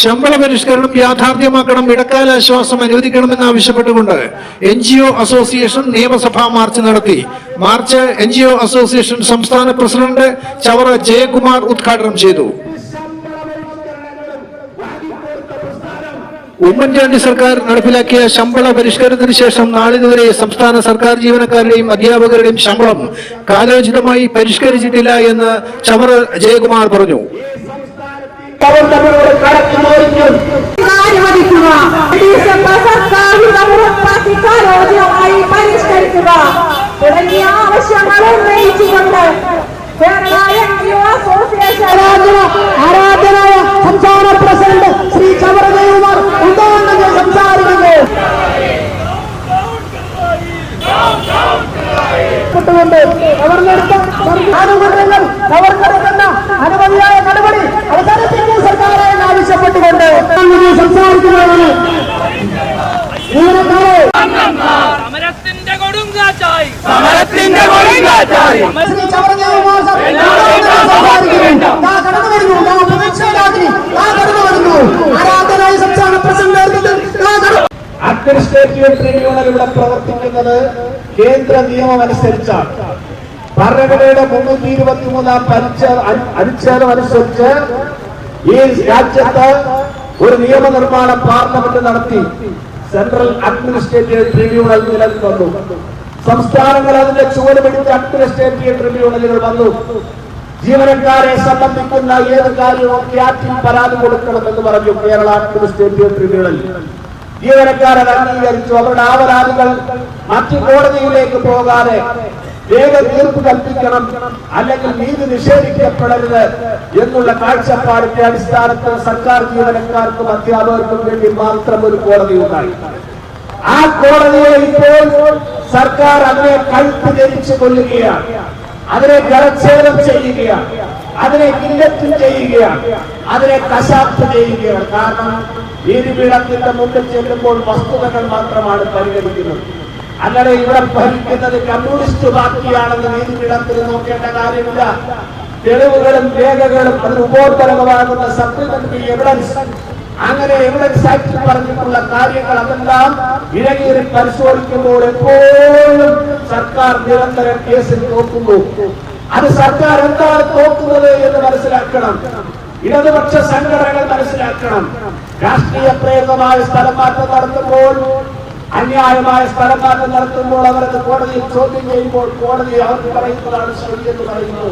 ശമ്പള പരിഷ്കരണം യാഥാർത്ഥ്യമാക്കണം, ഇടക്കാല ആശ്വാസം അനുവദിക്കണമെന്നാവശ്യപ്പെട്ടുകൊണ്ട് NGO അസോസിയേഷൻ നിയമസഭാ മാർച്ച് നടത്തി. മാർച്ച് NGO അസോസിയേഷൻ സംസ്ഥാന പ്രസിഡന്റ് ചവറ ജയകുമാർ ഉദ്ഘാടനം ചെയ്തു. ഉമ്മൻചാണ്ടി സർക്കാർ നടപ്പിലാക്കിയ ശമ്പള പരിഷ്കരണത്തിന് ശേഷം നാളിതുവരെ സംസ്ഥാന സർക്കാർ ജീവനക്കാരുടെയും അധ്യാപകരുടെയും ശമ്പളം കാലോചിതമായി പരിഷ്കരിച്ചിട്ടില്ല എന്ന് ചവറ ജയകുമാർ പറഞ്ഞു. തുടങ്ങിയ ആവശ്യങ്ങൾ ഉന്നയിച്ചുകൊണ്ട് ആരാധനായ സംസ്ഥാന പ്രസിഡന്റ് ശ്രീ ചവറ ജയകുമാർ ഉദ്ഘാടനം സംസാരിക്കുന്നു. ആനുകൂല്യങ്ങൾ അവർക്കെടുക്കുന്ന അനുമതിയായ നടപടി അവസാനിപ്പിക്കുന്ന സർക്കാരെ ആവശ്യപ്പെട്ടുകൊണ്ട് സംസാരിക്കുന്നതാണ്. അഡ്മിനിസ്ട്രേറ്റീവ് ട്രിബ്യൂണൽ ഇവിടെ പ്രവർത്തിക്കുന്നത് കേന്ദ്ര നിയമം അനുസരിച്ചാണ്. ഭരണഘടനയുടെ 323 അനുച്ഛേദം അനുസരിച്ച് ഈ രാജ്യത്ത് ഒരു നിയമനിർമ്മാണം പാർലമെന്റ് നടത്തി സെൻട്രൽ അഡ്മിനിസ്ട്രേറ്റീവ് ട്രിബ്യൂണൽ നിലവിൽ വന്നു. സംസ്ഥാനങ്ങൾ അതിന്റെ ചുവട് പിടിച്ച് അഡ്മിനിസ്ട്രേറ്റീവ് ട്രിബ്യൂണലുകൾ വന്നു. ജീവനക്കാരെ സംബന്ധിക്കുന്ന ഏത് കാര്യവും ക്യാറ്റിൽ പരാതി കൊടുക്കണമെന്ന് പറഞ്ഞു കേരള അഡ്മിനിസ്ട്രേറ്റീവ് ട്രിബ്യൂണൽ. ജീവനക്കാരെ അംഗീകരിച്ചു. അവരുടെ ആവലാതികൾ മറ്റു കോടതിയിലേക്ക് പോകാതെ വേഗം തീർപ്പ് കൽപ്പിക്കണം, അല്ലെങ്കിൽ നീതി നിഷേധിക്കപ്പെടരുത് എന്നുള്ള കാഴ്ചപ്പാടിന്റെ അടിസ്ഥാനത്തിൽ സർക്കാർ ജീവനക്കാർക്കും അധ്യാപകർക്കും വേണ്ടി മാത്രം ഒരു കോടതി ഉണ്ടായി. ആ കോടതിയെ ഇപ്പോൾ സർക്കാർ അതിനെ കഴുത്ത് ധരിച്ചു കൊല്ലുകയാണ്, അതിനെ ഗളച്ഛേദം ചെയ്യുകയാണ്, അതിനെ ഗില്ലറ്റ് ചെയ്യുകയാണ്, അതിനെ കശാപ്പ് ചെയ്യുകയാണ്. കാരണം നീതിപീഠത്തിന്റെ മുന്നിൽ ചെല്ലുമ്പോൾ വസ്തുതകൾ മാത്രമാണ് പരിഗണിക്കുന്നത്. അങ്ങനെ ഇവിടെ ഭരിക്കുന്നത് കമ്മ്യൂണിസ്റ്റ് പാർട്ടിയാണെന്ന് നീതിപീഠത്തിൽ നോക്കേണ്ട കാര്യമില്ല. തെളിവുകളും രേഖകളും അതിന് ഉപോത്ബലകമാകുന്ന സപ്ലിമെന്ററി എവിഡൻസ്, അങ്ങനെ എവിഡൻസ് ആക്ടിൽ പറഞ്ഞിട്ടുള്ള കാര്യങ്ങൾ അതെല്ലാം ഇഴകീറി പരിശോധിക്കുമ്പോൾ എപ്പോഴും സർക്കാർ നിരന്തരം കേസിൽ നോക്കുന്നു. അത് സർക്കാർ എന്താണ് നോക്കുന്നത് എന്ന് മനസ്സിലാക്കണം. ഇടതുപക്ഷ സംഘടനകൾ മനസ്സിലാക്കണം. രാഷ്ട്രീയ പ്രേരിതമായ സ്ഥലം മാറ്റം നടത്തുമ്പോൾ, അന്യായമായ സ്ഥലം മാറ്റം നടത്തുമ്പോൾ അവരത് കോടതിയിൽ ചോദ്യം ചെയ്യുമ്പോൾ കോടതി അവർക്ക് പറയുന്നതാണ് ശരി എന്ന് പറയുന്നു.